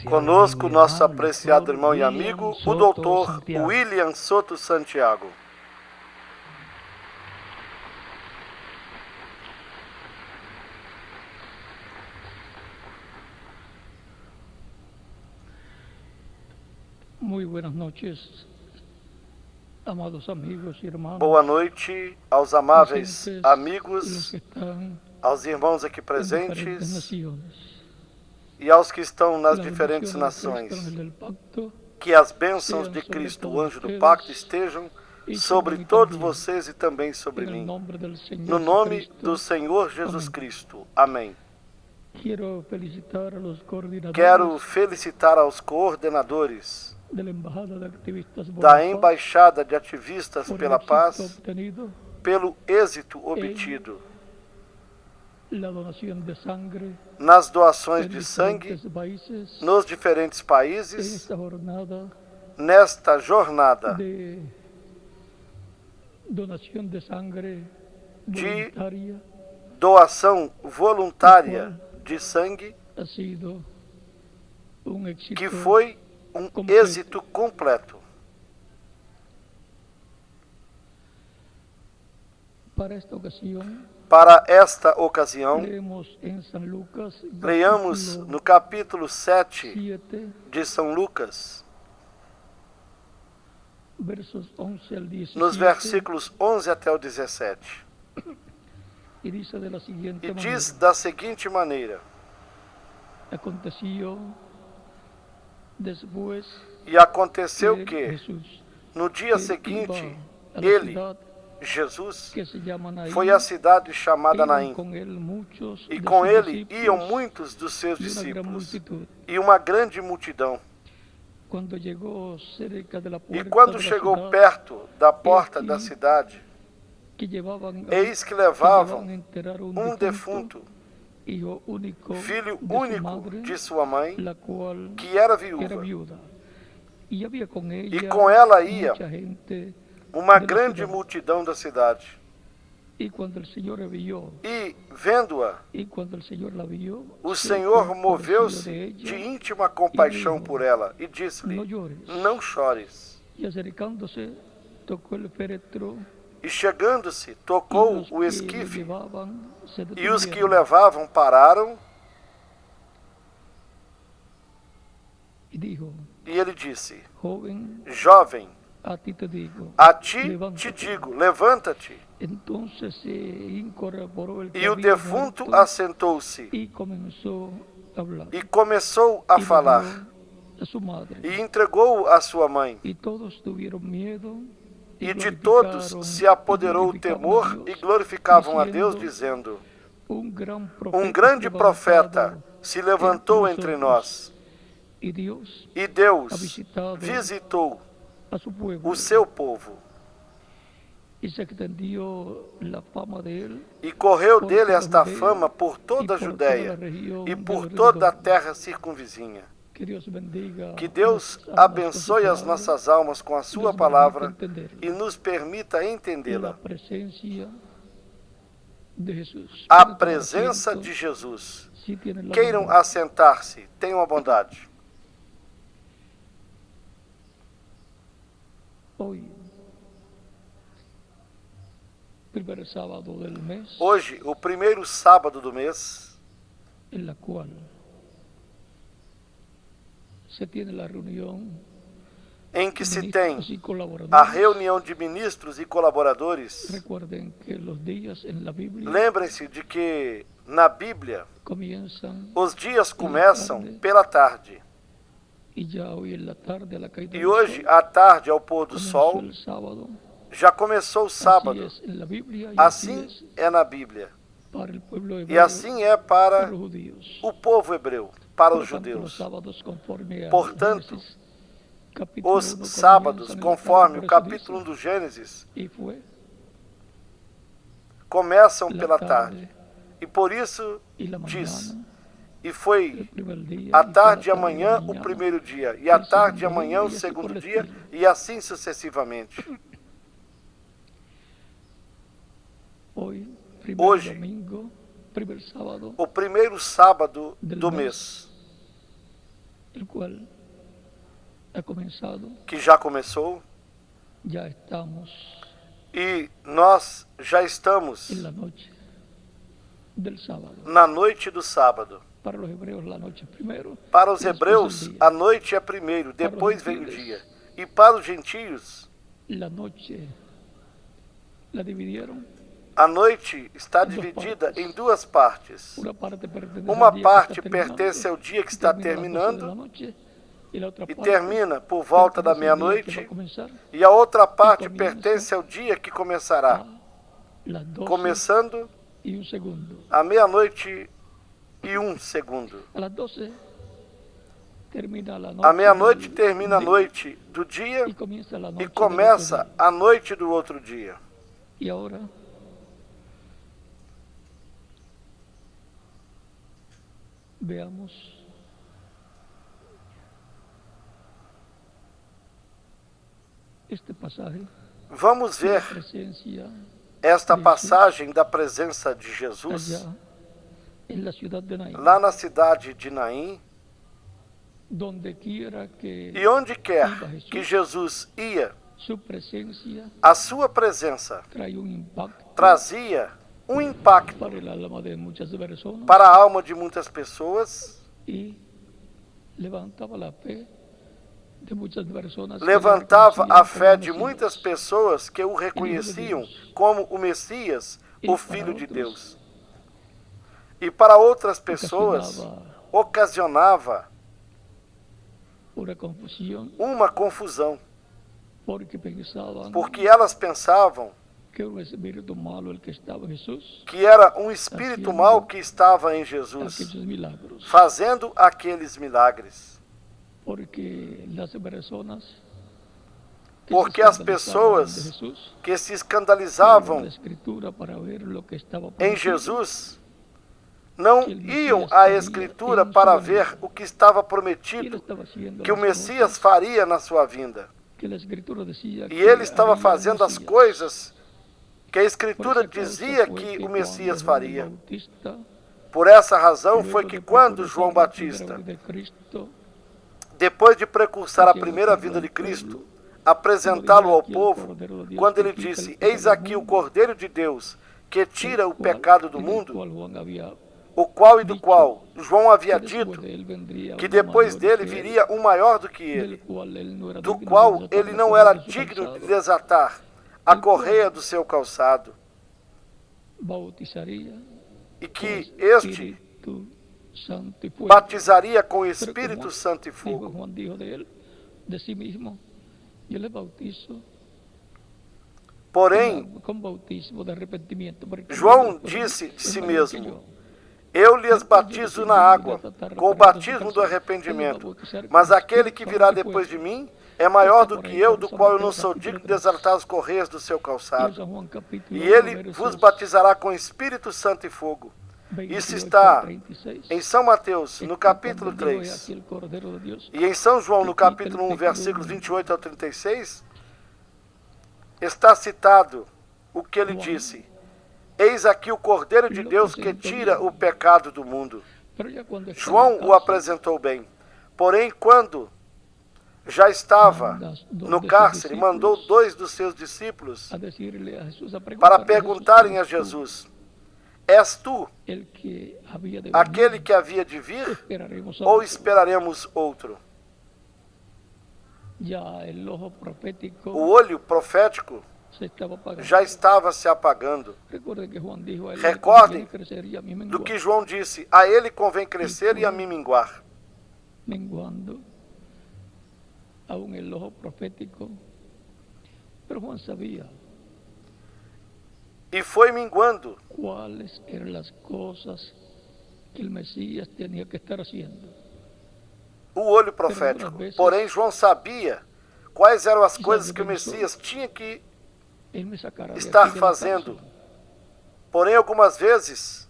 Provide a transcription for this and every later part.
Conosco, nosso apreciado irmão e amigo, o doutor William Soto Santiago. Muy buenas noches, amados amigos e irmãos. Boa noite aos amáveis amigos, aos irmãos aqui presentes e aos que estão nas diferentes nações. Que as bênçãos de Cristo, o anjo do pacto, estejam sobre todos vocês e também sobre mim. No nome do Senhor Jesus Cristo. Amém. Quero felicitar aos coordenadores da Embaixada de Ativistas pela Paz pelo êxito obtido nas doações de sangue nos diferentes países nesta jornada de doação voluntária de sangue, que foi um êxito completo. Para esta ocasião, leiamos no capítulo 7 de São Lucas, nos versículos 11 até o 17. E diz da seguinte maneira: E aconteceu que, no dia seguinte, ele, Jesus, foi à cidade chamada Naim, e com ele iam muitos dos seus discípulos, e uma grande multidão. E quando chegou perto da porta da cidade, eis que levavam um defunto, filho único de sua mãe, que era viúva. E com ela ia uma grande multidão da cidade. E vendo-a, o Senhor moveu-se de íntima compaixão por ela e disse-lhe: Não chores. E chegando-se, tocou o esquife, e os que o levavam pararam. E ele disse: Jovem, a ti te digo, levanta-te. E o defunto assentou-se e começou a falar, e entregou-o à sua mãe. E de todos se apoderou o temor e glorificavam a Deus, dizendo: Um grande profeta se levantou entre nós, e Deus visitou o seu povo. E correu dele esta fama por toda a Judéia e por toda a terra circunvizinha. Que Deus abençoe as nossas almas com a sua palavra e nos permita entendê-la. A presença de Jesus. Queiram assentar-se, tenham a bondade. Hoje, o primeiro sábado do mês, em que se tem a reunião de ministros e colaboradores. Lembrem-se de que na Bíblia os dias começam pela tarde. E hoje, à tarde, ao pôr do sol, já começou o sábado. Assim é na Bíblia. E assim é para o povo hebreu, para os judeus. Portanto, os sábados, conforme o capítulo 1 do Gênesis, começam pela tarde. E por isso diz: E foi à tarde e amanhã o primeiro dia, e à tarde e amanhã o segundo dia, e assim sucessivamente. Hoje, o primeiro sábado do mês, que já começou, e nós já estamos na noite do sábado. Para os hebreus, a noite é primeiro, depois vem o dia. E para os gentios, a noite está dividida em duas partes. Uma parte pertence ao dia que está terminando e termina por volta da meia-noite, e a outra parte pertence ao dia que começará, começando à meia-noite e 1 segundo. À meia-noite termina a noite do dia e começa a noite do outro dia. E agora, veamos este passagem. Vamos ver esta passagem da presença de Jesus lá na cidade de Naim. E onde quer que Jesus ia, a sua presença trazia um impacto para a alma de muitas pessoas, levantava a fé de muitas pessoas que o reconheciam como o Messias, o Filho de Deus. E para outras pessoas ocasionava uma confusão, porque elas pensavam que era um espírito mau que estava em Jesus, fazendo aqueles milagres. Porque as pessoas que se escandalizavam em Jesus não iam à Escritura para ver o que estava prometido, que o Messias faria na sua vinda. E ele estava fazendo as coisas que a Escritura dizia que o Messias faria. Por essa razão foi que quando João Batista, depois de precursar a primeira vinda de Cristo, apresentá-lo ao povo, quando ele disse: "Eis aqui o Cordeiro de Deus, que tira o pecado do mundo", o qual e do qual João havia dito que depois dele viria um maior do que ele, do qual ele não era digno de desatar a correia do seu calçado, e que este batizaria com Espírito Santo e fogo. Porém, João disse de si mesmo: "Eu lhes batizo na água, com o batismo do arrependimento, mas aquele que virá depois de mim é maior do que eu, do qual eu não sou digno de desatar as correias do seu calçado. E ele vos batizará com Espírito Santo e fogo." Isso está em São Mateus, no capítulo 3, e em São João, no capítulo 1, versículos 28 ao 36, está citado o que ele disse: "Eis aqui o Cordeiro de Deus que tira o pecado do mundo." João o apresentou bem. Porém, quando já estava no cárcere, mandou 2 dos seus discípulos para perguntarem a Jesus: "És tu aquele que havia de vir, ou esperaremos outro?" O olho profético já estava se apagando. Recordem do que João disse: "A ele convém crescer e a mim minguar." E foi minguando quais eram as coisas que o Messias tinha que estar fazendo. O olho profético. Porém, João sabia quais eram as coisas que o Messias tinha que estar fazendo. Porém, algumas vezes,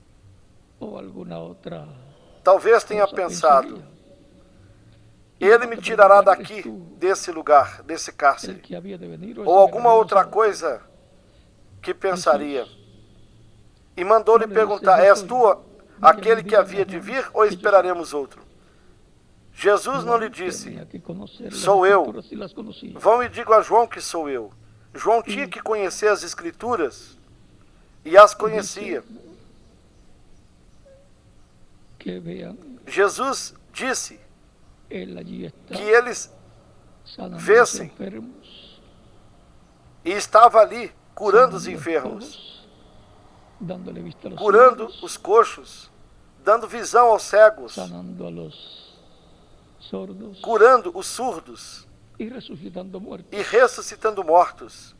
talvez tenha pensado: "Ele me tirará daqui, desse lugar, desse cárcere." Ou alguma outra coisa que pensaria. e mandou-lhe perguntar: és tu aquele que havia de vir ou esperaremos outro? Jesus não lhe disse: sou eu. Vão e digam a João que sou eu. João tinha que conhecer as Escrituras e as conhecia. Jesus disse que eles vissem e estava ali curando os enfermos, curando os coxos, dando visão aos cegos, curando os surdos e ressuscitando mortos.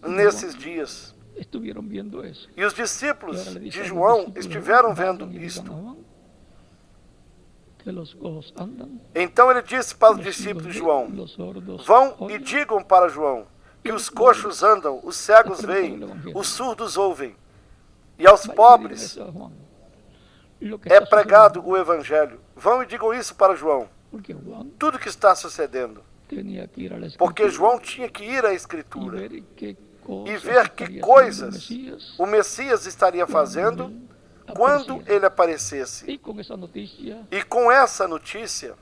Nesses dias. E os discípulos de João estiveram vendo isto. Então ele disse para os discípulos de João: vão e digam para João que os coxos andam, os cegos veem, os surdos ouvem, e aos pobres é pregado o Evangelho. Vão e digam isso para João. Tudo que está sucedendo. Porque João tinha que ir à Escritura e ver que coisas o Messias estaria fazendo quando ele aparecesse. E com essa notícia,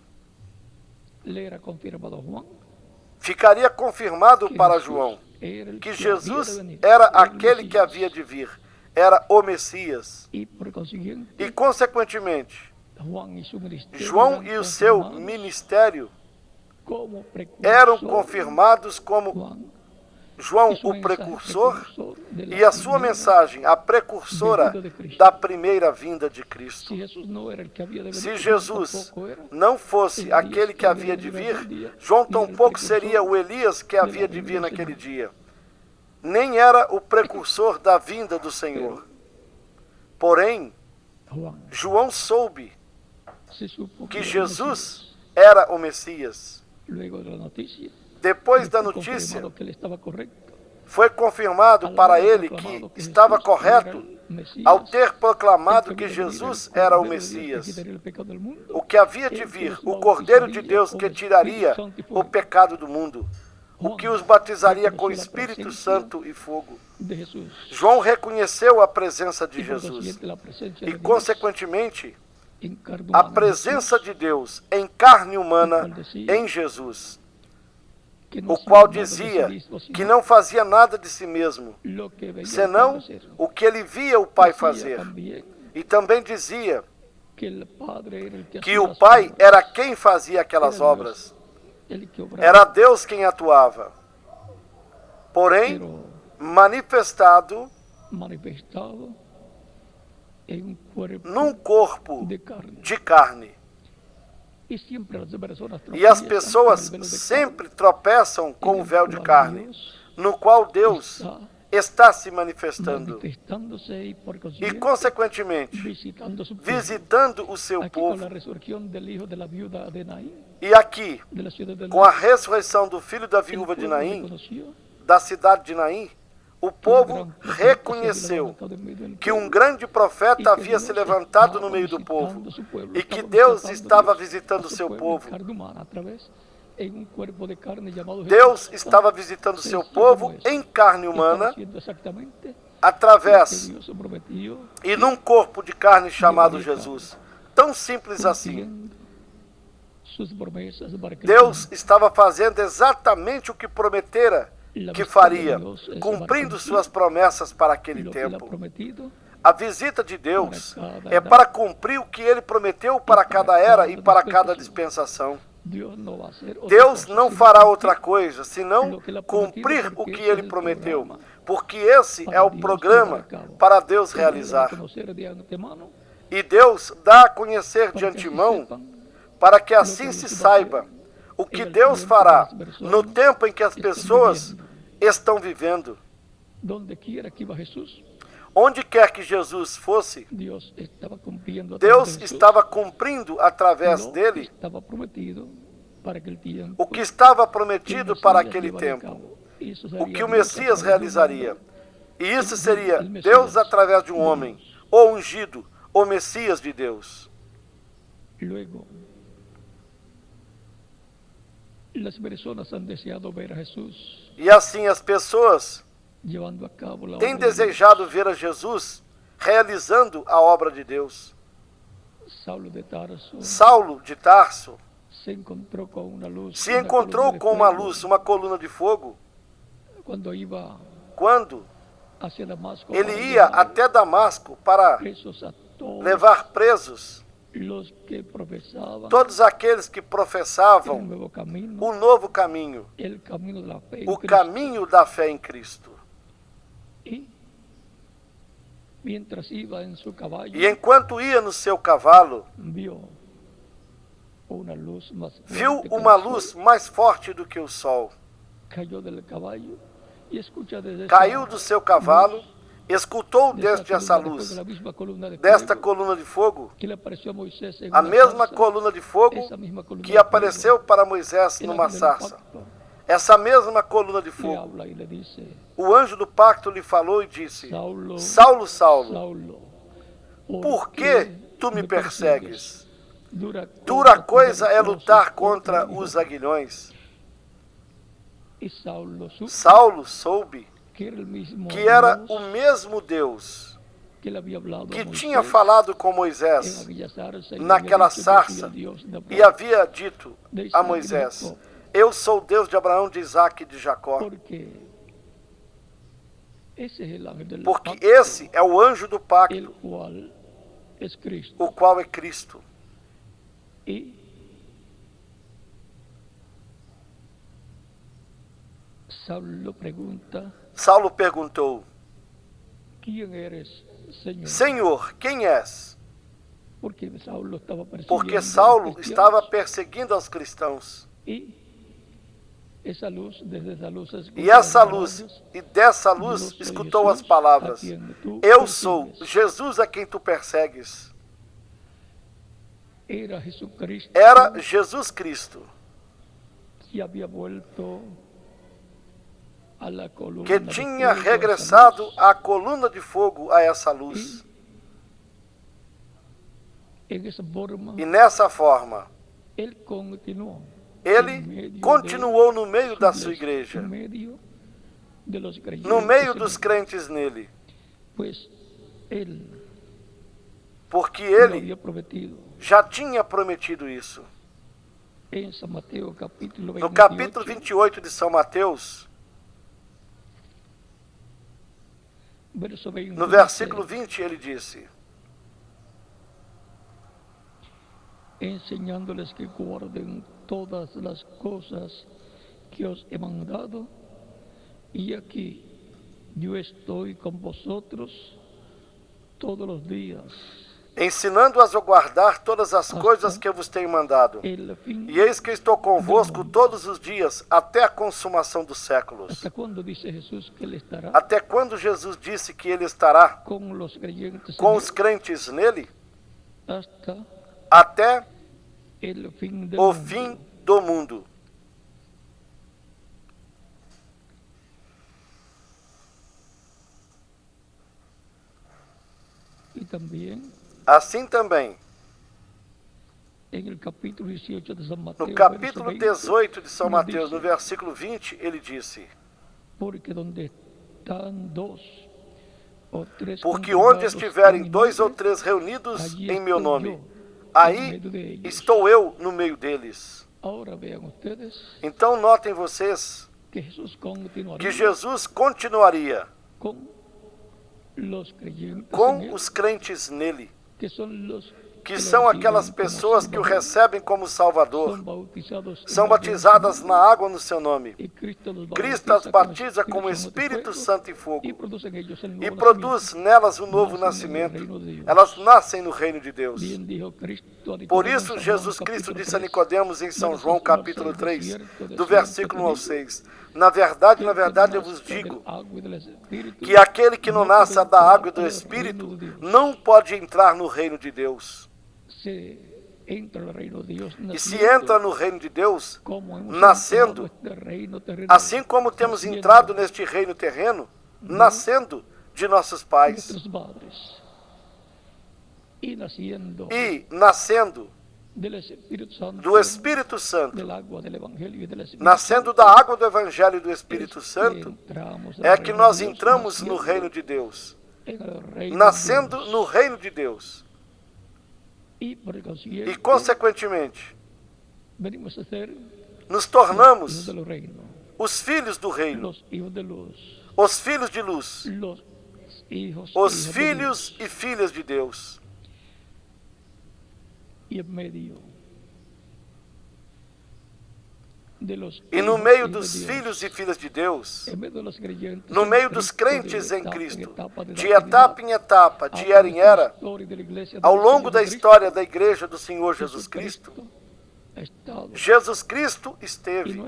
ficaria confirmado para João que Jesus era aquele que havia de vir, era o Messias. E, consequentemente, João e o seu ministério eram confirmados como João, o precursor, e a sua mensagem, a precursora da primeira vinda de Cristo. Se Jesus não fosse aquele que havia de vir, João tampouco seria o Elias que havia de vir naquele dia. Nem era o precursor da vinda do Senhor. Porém, João soube que Jesus era o Messias. Depois da notícia, foi confirmado para ele que estava correto ao ter proclamado que Jesus era o Messias, o que havia de vir, o Cordeiro de Deus que tiraria o pecado do mundo, o que os batizaria com Espírito Santo e fogo. João reconheceu a presença de Jesus e, consequentemente, a presença de Deus em carne humana em Jesus, o qual dizia que não fazia nada de si mesmo, senão o que ele via o Pai fazer. E também dizia que o Pai era quem fazia aquelas obras. Era Deus quem atuava. Porém, manifestado num corpo de carne. E as pessoas sempre tropeçam com o véu de carne, no qual Deus está se manifestando e, consequentemente, visitando o seu povo. E aqui, com a ressurreição do filho da viúva de Naim, da cidade de Naim, o povo reconheceu que um grande profeta havia se levantado no meio do povo e que Deus estava visitando o seu povo. Deus estava visitando o seu povo em carne humana, através e num corpo de carne chamado Jesus. Tão simples assim. Deus estava fazendo exatamente o que prometera que faria, cumprindo suas promessas para aquele tempo. A visita de Deus é para cumprir o que Ele prometeu para cada era e para cada dispensação. Deus não fará outra coisa, senão cumprir o que Ele prometeu, porque esse é o programa para Deus realizar. E Deus dá a conhecer de antemão, para que assim se saiba o que Deus fará no tempo em que as pessoas estão vivendo. Onde quer que Jesus fosse, Deus estava cumprindo através dele o que estava prometido para aquele tempo, o que o Messias realizaria. E isso seria Deus através de um homem, o ungido, o Messias de Deus. E assim as pessoas tem desejado ver a Jesus realizando a obra de Deus. Saulo de Tarso se encontrou com uma luz, uma coluna de fogo, quando ele ia até Damasco para levar presos todos aqueles que professavam o novo caminho, o caminho da fé em Cristo. E enquanto ia no seu cavalo, viu uma luz mais forte do que o sol. Caiu do seu cavalo, escutou desde essa luz, desta coluna de fogo, a mesma coluna de fogo que apareceu para Moisés numa sarça. Essa mesma coluna de fogo. O anjo do pacto lhe falou e disse: Saulo, Saulo, por que tu me persegues? Dura coisa é lutar contra os aguilhões. Saulo soube que era o mesmo Deus que tinha falado com Moisés naquela sarça e havia dito a Moisés: eu sou o Deus de Abraão, de Isaac e de Jacó. Porque esse é o anjo do pacto, o qual é Cristo. E Saulo perguntou: Senhor, quem és? Porque Saulo estava perseguindo aos cristãos. E essa luz, e dessa luz, escutou as palavras: eu sou Jesus a quem tu persegues. Era Jesus Cristo que tinha regressado à coluna de fogo, a essa luz. E nessa forma, ele continuou no meio da sua igreja, no meio dos crentes nele, porque ele já tinha prometido isso. No capítulo 28 de São Mateus, no versículo 20, ele disse: enseñándoles que guarden todas as coisas que os he mandado, e aqui eu estou com vosotros todos os dias. Ensinando-as a guardar todas as coisas que eu vos tenho mandado. E eis que estou convosco todos os dias, até a consumação dos séculos. Até quando Jesus disse que ele estará com os crentes nele? Até o fim do mundo. Assim também, no capítulo 18 de São Mateus, no versículo 20, ele disse: porque onde estiverem 2 ou 3 reunidos em meu nome, aí estou eu no meio deles. Então notem vocês que Jesus continuaria com os crentes nele, que são aquelas pessoas que o recebem como Salvador, são batizadas na água no seu nome. Cristo as batiza com o Espírito Santo e fogo, e produz nelas um novo nascimento. Elas nascem no reino de Deus. Por isso, Jesus Cristo disse a Nicodemos em São João, capítulo 3, do versículo 1 ao 6, na verdade, eu vos digo, que aquele que não nasce da água e do Espírito não pode entrar no reino de Deus. E se entra no reino de Deus, nascendo, assim como temos entrado neste reino terreno, nascendo de nossos pais, e nascendo do Espírito Santo, nascendo da água do Evangelho e do Espírito Santo, é que nós entramos no reino de Deus, nascendo no reino de Deus. E, consequentemente, nos tornamos os filhos do reino, os filhos de luz, os filhos e filhas de Deus. E no meio dos filhos e filhas de Deus, no meio dos crentes em Cristo, de etapa em etapa, de era em era, ao longo da história da Igreja do Senhor Jesus Cristo, Jesus Cristo esteve,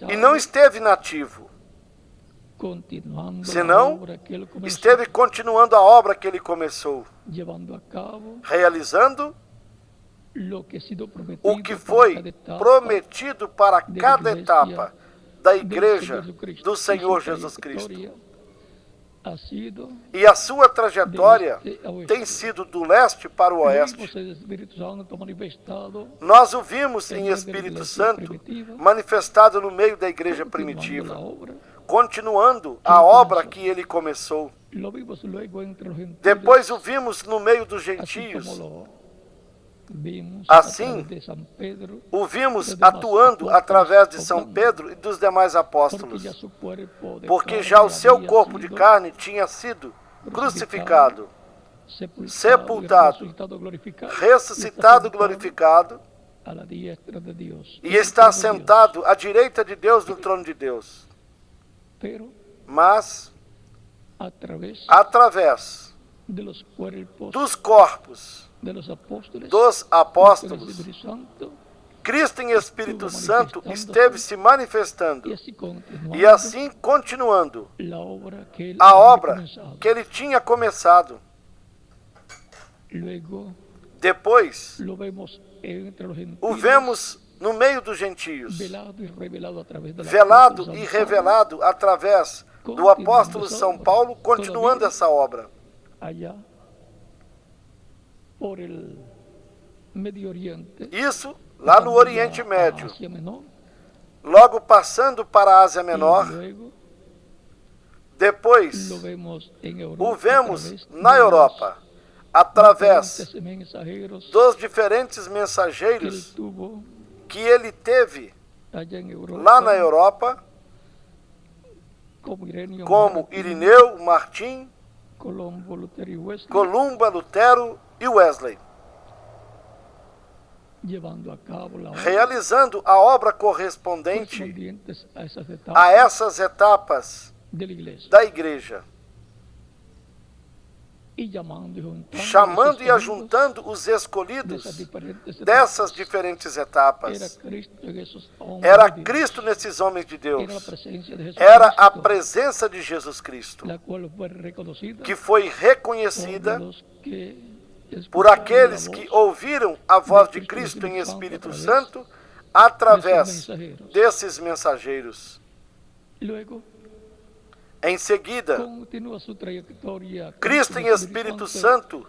e não esteve inativo, senão esteve continuando a obra que ele começou, realizando o que foi prometido para cada etapa da Igreja do Senhor Jesus Cristo. E a sua trajetória tem sido do leste para o oeste. Nós o vimos em Espírito Santo manifestado no meio da igreja primitiva, continuando a obra que ele começou. Depois o vimos no meio dos gentios. Assim, o vimos atuando através de São Pedro e dos demais apóstolos, porque já o seu corpo de carne tinha sido crucificado, sepultado, ressuscitado, glorificado, e está sentado à direita de Deus no trono de Deus. Mas, através dos corpos dos apóstolos, Cristo em Espírito Santo esteve se manifestando e assim continuando a obra que ele tinha começado. Depois, o vemos no meio dos gentios, velado e revelado através do apóstolo São Paulo, continuando essa obra. Isso lá no Oriente Médio, logo passando para a Ásia Menor. Depois o vemos na Europa, através dos diferentes mensageiros que ele teve lá na Europa, como Irineu, Martim, Columba, Lutero e Wesley, realizando a obra correspondente a essas etapas da Igreja, chamando e ajuntando os escolhidos dessas diferentes etapas. Era Cristo nesses homens de Deus, era a presença de Jesus Cristo, que foi reconhecida por aqueles que ouviram a voz de Cristo em Espírito Santo através desses mensageiros. Em seguida, Cristo em Espírito Santo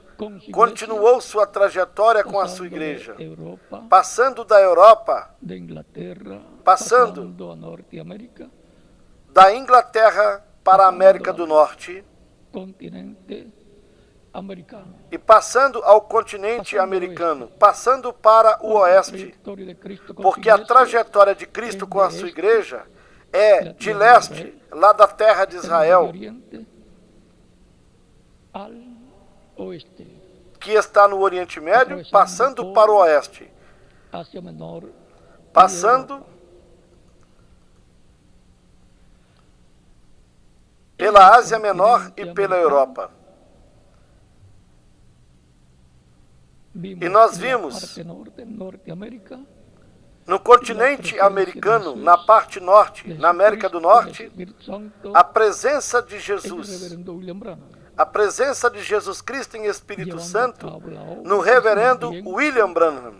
continuou sua trajetória com a sua igreja, passando da Europa, passando da Inglaterra para a América do Norte, e passando ao continente americano, passando para o oeste, porque a trajetória de Cristo com a sua igreja é de leste, lá da terra de Israel, que está no Oriente Médio, passando para o oeste, passando pela Ásia Menor e pela Europa. E nós vimos no continente americano, na parte norte, na América do Norte, a presença de Jesus, a presença de Jesus Cristo em Espírito Santo no reverendo William Branham,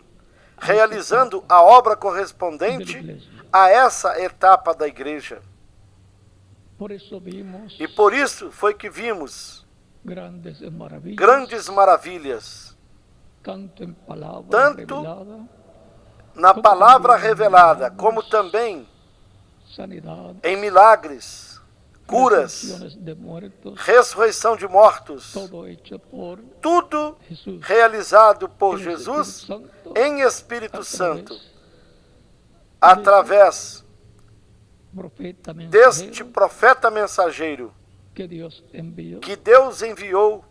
realizando a obra correspondente a essa etapa da igreja. E por isso foi que vimos grandes maravilhas tanto na palavra revelada, como também em milagres, curas, ressurreição de mortos, tudo realizado por Jesus em Espírito Santo, através deste profeta mensageiro que Deus enviou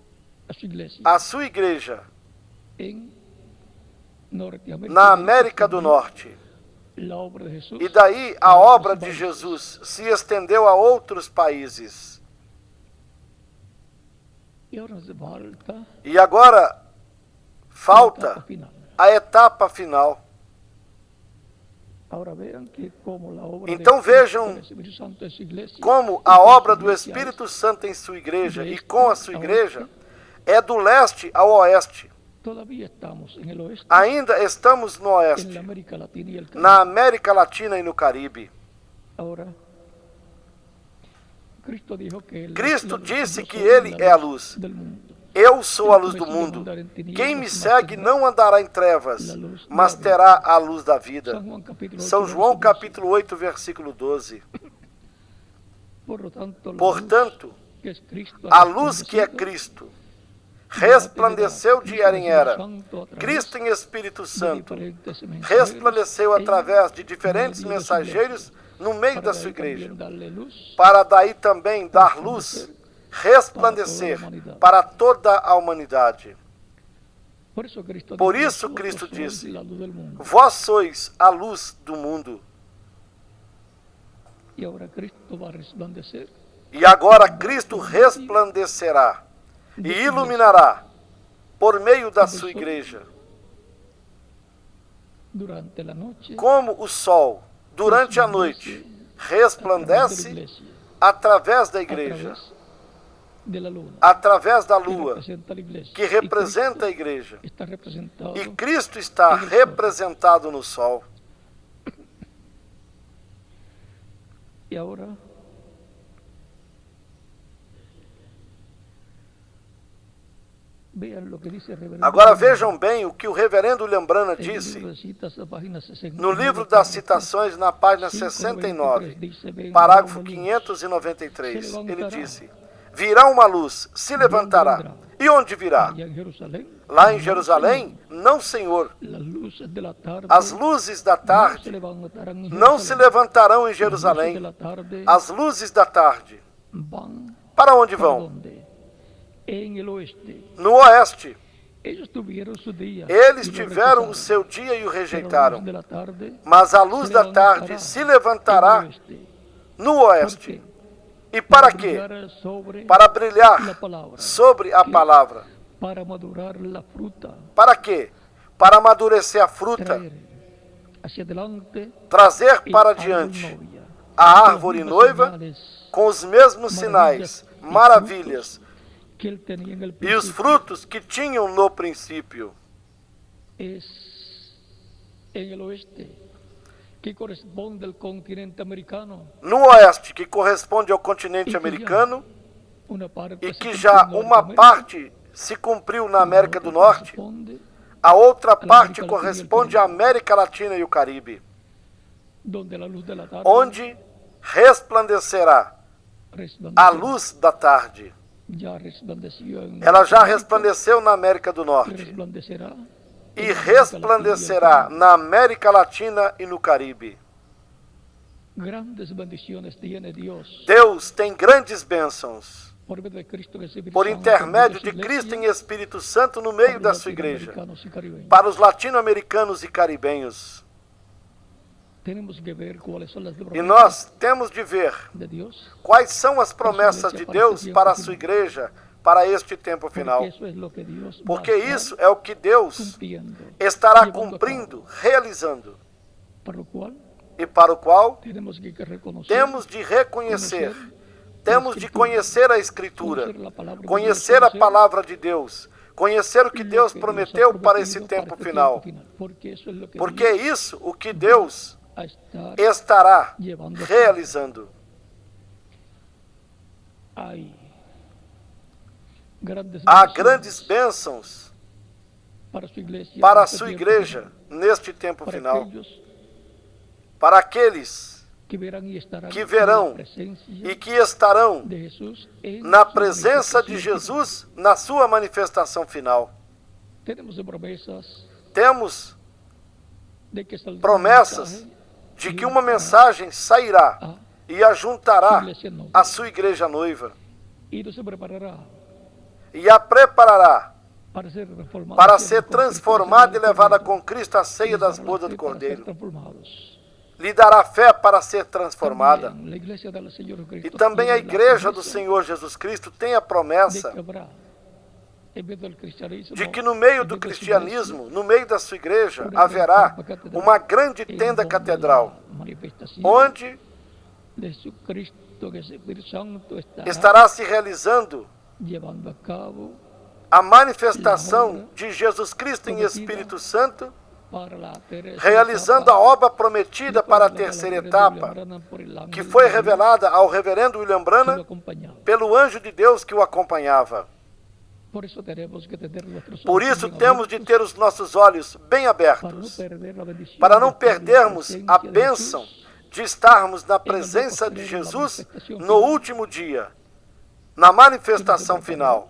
à sua igreja na América do Norte. E daí a obra de Jesus se estendeu a outros países. E agora falta a etapa final. Então vejam como a obra do Espírito Santo em sua igreja e com a sua igreja é do leste ao oeste. Ainda estamos no oeste, na América Latina e no Caribe. Cristo disse que Ele é a luz. Eu sou a luz do mundo. Quem me segue não andará em trevas, mas terá a luz da vida. São João capítulo 8, versículo 12. Portanto, a luz que é Cristo resplandeceu de era em era. Cristo em Espírito Santo resplandeceu através de diferentes mensageiros no meio da sua igreja, para daí também dar luz, resplandecer para toda a humanidade. Por isso Cristo disse: vós sois a luz do mundo. E agora Cristo resplandecerá e iluminará por meio da sua igreja. Como o sol, durante a noite, resplandece através da igreja, através da lua, que representa a igreja. E Cristo está representado no sol. Agora vejam bem o que o reverendo Lembrana disse no livro das citações, na página 69, parágrafo 593. Ele disse: virá uma luz, se levantará. E onde virá? Lá em Jerusalém? Não, Senhor. As luzes da tarde não se levantarão em Jerusalém. As luzes da tarde. Para onde vão? No oeste. Eles tiveram o seu dia e o rejeitaram. Mas a luz da tarde se levantará no oeste. E para quê? Para brilhar sobre a palavra. Para quê? Para amadurecer a fruta. Trazer para diante a árvore noiva com os mesmos sinais, maravilhas, e os frutos que tinham no princípio. No oeste, que corresponde ao continente americano, e que já uma parte se cumpriu na América do Norte, a outra parte corresponde à América Latina e o Caribe, onde resplandecerá a luz da tarde. Ela já resplandeceu na América do Norte e resplandecerá na América Latina e no Caribe. Deus tem grandes bênçãos por intermédio de Cristo em Espírito Santo no meio da sua igreja, para os latino-americanos e caribenhos. E nós temos de ver quais são as promessas de Deus para a sua igreja, para este tempo final. Porque isso é o que Deus estará cumprindo, realizando. E para o qual temos de reconhecer, temos de conhecer a Escritura, conhecer a palavra de Deus, conhecer o que Deus prometeu para esse tempo final. Porque é isso o que Deus estará realizando. Há grandes bênçãos para a sua igreja neste tempo final, para aqueles que verão e que estarão na presença de Jesus na sua manifestação final. Temos promessas de que uma mensagem sairá e ajuntará a sua igreja noiva e a preparará para ser transformada e levada com Cristo à ceia das bodas do Cordeiro. Lhe dará fé para ser transformada. E também a igreja do Senhor Jesus Cristo tem a promessa de que no meio do cristianismo, no meio da sua igreja, haverá uma grande tenda catedral, onde estará se realizando a manifestação de Jesus Cristo em Espírito Santo, realizando a obra prometida para a terceira etapa, que foi revelada ao reverendo William Branham pelo anjo de Deus que o acompanhava. Por isso temos de ter os nossos olhos bem abertos, para não perdermos a bênção de estarmos na presença de Jesus no último dia, na manifestação final,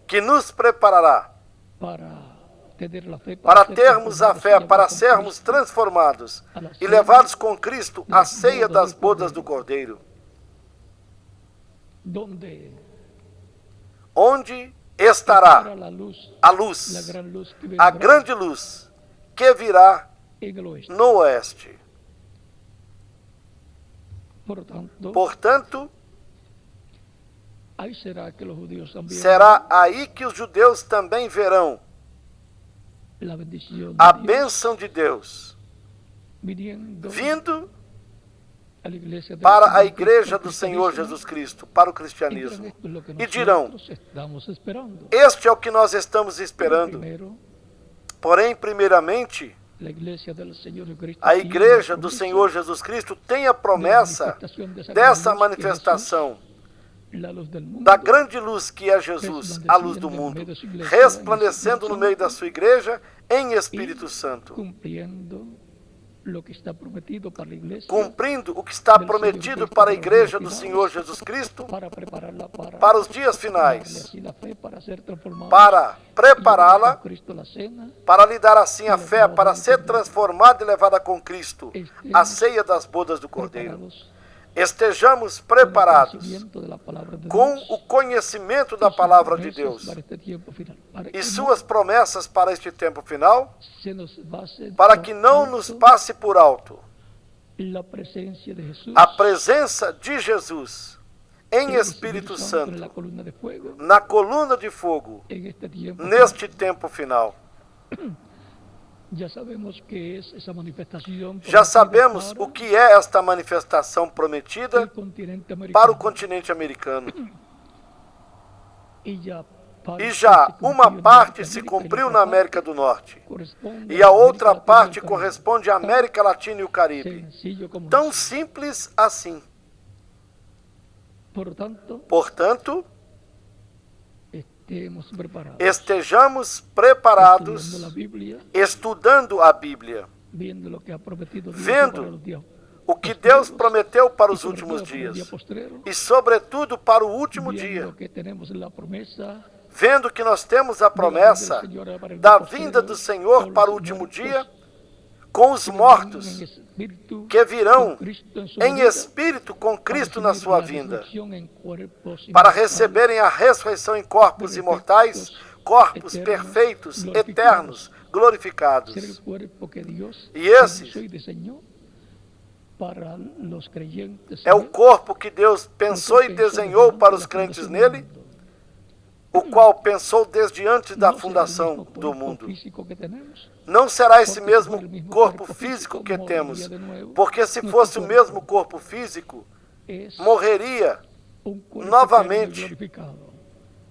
que nos preparará para termos a fé, para sermos transformados e levados com Cristo à ceia das bodas do Cordeiro, onde estará a luz, a grande luz que virá no oeste. Portanto, será aí que os judeus também verão a bênção de Deus vindo para a igreja do Senhor Jesus Cristo, para o cristianismo. E dirão: este é o que nós estamos esperando. Porém, primeiramente, a igreja do Senhor Jesus Cristo tem a promessa dessa manifestação da grande luz que é Jesus, a luz do mundo, resplandecendo no meio da sua igreja em Espírito Santo, cumprindo o que está prometido para a igreja do Senhor Jesus Cristo para os dias finais, para prepará-la, para lhe dar assim a fé para ser transformada e levada com Cristo à ceia das bodas do Cordeiro. Estejamos preparados com o conhecimento da palavra de Deus e suas promessas para este tempo final, para que não nos passe por alto a presença de Jesus em Espírito Santo, na coluna de fogo, neste tempo final. Já sabemos o que é esta manifestação prometida para o continente americano. E já uma parte se cumpriu na América do Norte, e a outra parte corresponde à América Latina e o Caribe. Tão simples assim. Portanto, estejamos preparados, estudando a Bíblia, vendo o que Deus prometeu para os últimos dias e, sobretudo, para o último dia, vendo que nós temos a promessa da vinda do Senhor para o último dia, com os mortos que virão em espírito com Cristo na sua vinda, para receberem a ressurreição em corpos imortais, corpos perfeitos, eternos, glorificados. E esse é o corpo que Deus pensou e desenhou para os crentes nele, o qual pensou desde antes da fundação do mundo. Não será esse mesmo corpo físico que temos, porque se fosse o mesmo corpo físico, morreria novamente.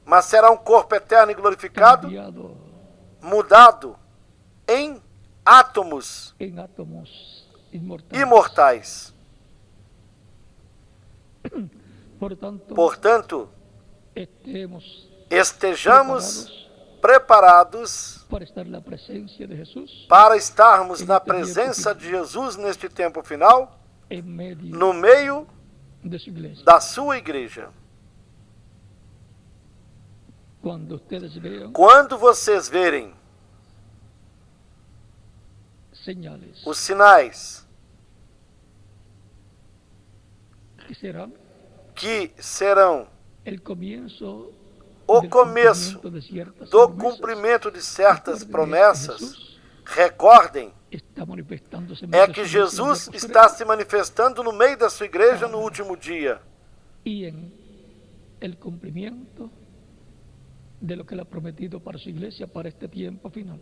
Mas será um corpo eterno e glorificado, mudado em átomos imortais. Portanto, estejamos preparados para para estarmos na presença de Jesus neste tempo final, no meio da sua igreja. Quando vocês verem os sinais que serão o começo do cumprimento de certas promessas, recordem, é que Jesus está se manifestando no meio da sua igreja no último dia. De lo que ele ha prometido para sua igreja para este tempo final.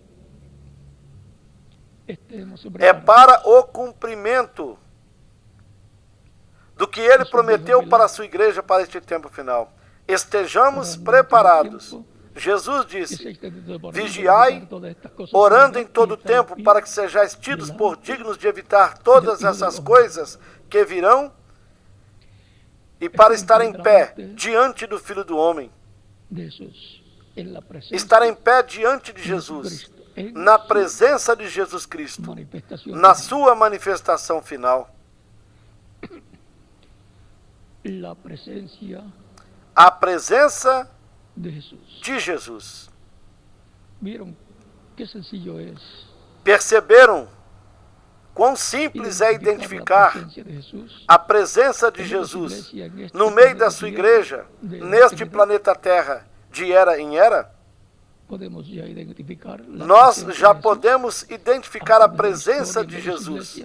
É para o cumprimento do que ele prometeu para a sua igreja para este tempo final. Estejamos preparados. Jesus disse: vigiai, orando em todo tempo, para que sejais tidos por dignos de evitar todas essas coisas que virão e para estar em pé diante do Filho do Homem. Estar em pé diante de Jesus, na presença de Jesus Cristo, na sua manifestação final. A presença de Jesus. Perceberam quão simples é identificar a presença de Jesus no meio da sua igreja, neste planeta Terra, de era em era? Nós já podemos identificar a presença de Jesus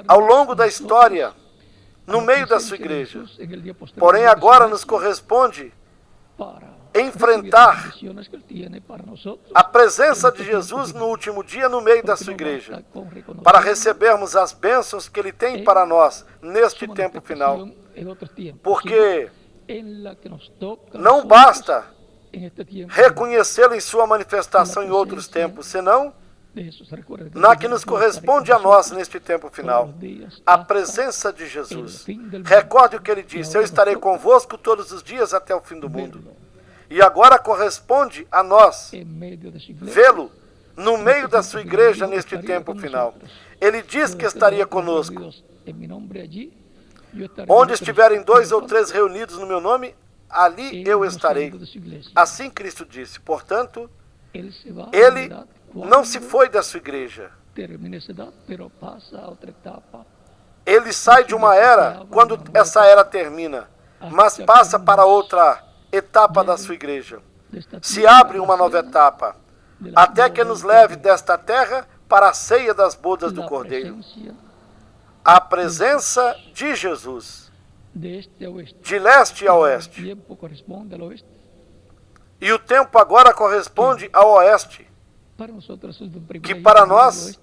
ao longo da história, no meio da sua igreja. Porém, agora nos corresponde enfrentar a presença de Jesus no último dia no meio da sua igreja, para recebermos as bênçãos que Ele tem para nós neste tempo final. Porque não basta reconhecê-lo em sua manifestação em outros tempos, senão na que nos corresponde a nós neste tempo final, a presença de Jesus. Recorde o que Ele disse: eu estarei convosco todos os dias até o fim do mundo. E agora corresponde a nós vê-lo no meio da sua igreja neste tempo final. Ele diz que estaria conosco. Onde estiverem 2 ou 3 reunidos no meu nome, ali eu estarei. Assim Cristo disse. Portanto, Ele não se foi da sua igreja. Ele sai de uma era quando essa era termina, mas passa para outra etapa da sua igreja. Se abre uma nova etapa, até que nos leve desta terra para a ceia das bodas do Cordeiro. A presença de Jesus, de leste a oeste. E o tempo agora corresponde ao oeste, que para nós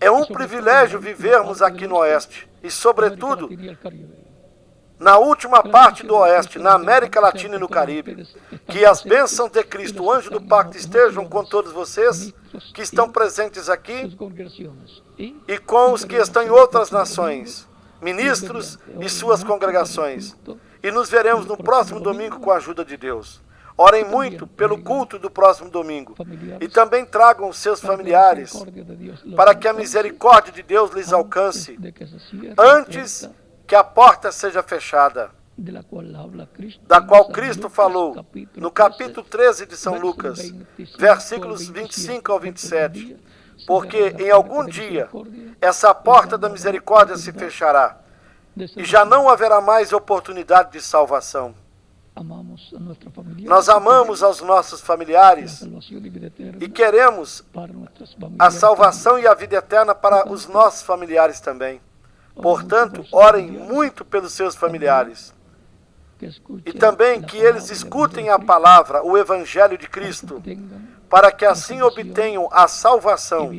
é um privilégio vivermos aqui no oeste, e sobretudo na última parte do oeste, na América Latina e no Caribe. Que as bênçãos de Cristo, o anjo do pacto, estejam com todos vocês que estão presentes aqui e com os que estão em outras nações, ministros e suas congregações. E nos veremos no próximo domingo com a ajuda de Deus. Orem muito pelo culto do próximo domingo. E também tragam os seus familiares, para que a misericórdia de Deus lhes alcance antes que a porta seja fechada, da qual Cristo falou no capítulo 13 de São Lucas, versículos 25 ao 27. Porque em algum dia essa porta da misericórdia se fechará e já não haverá mais oportunidade de salvação. Nós amamos aos nossos familiares e queremos a salvação e a vida eterna para os nossos familiares também. Portanto, orem muito pelos seus familiares. E também que eles escutem a palavra, o Evangelho de Cristo, para que assim obtenham a salvação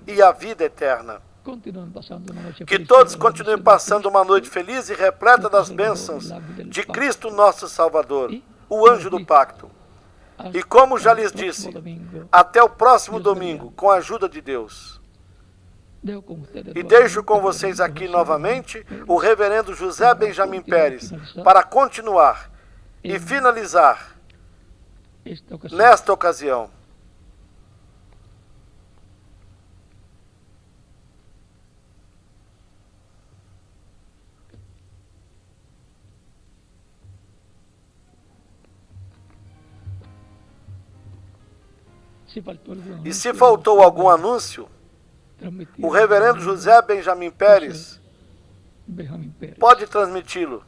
e a vida eterna. Que todos continuem passando uma noite feliz e repleta das bênçãos de Cristo nosso Salvador, o anjo do pacto. E como já lhes disse, até o próximo domingo, com a ajuda de Deus. E deixo com vocês aqui novamente o reverendo José Benjamin Pérez para continuar e finalizar nesta ocasião. E se faltou algum anúncio, o reverendo José Benjamin Pérez pode transmiti-lo.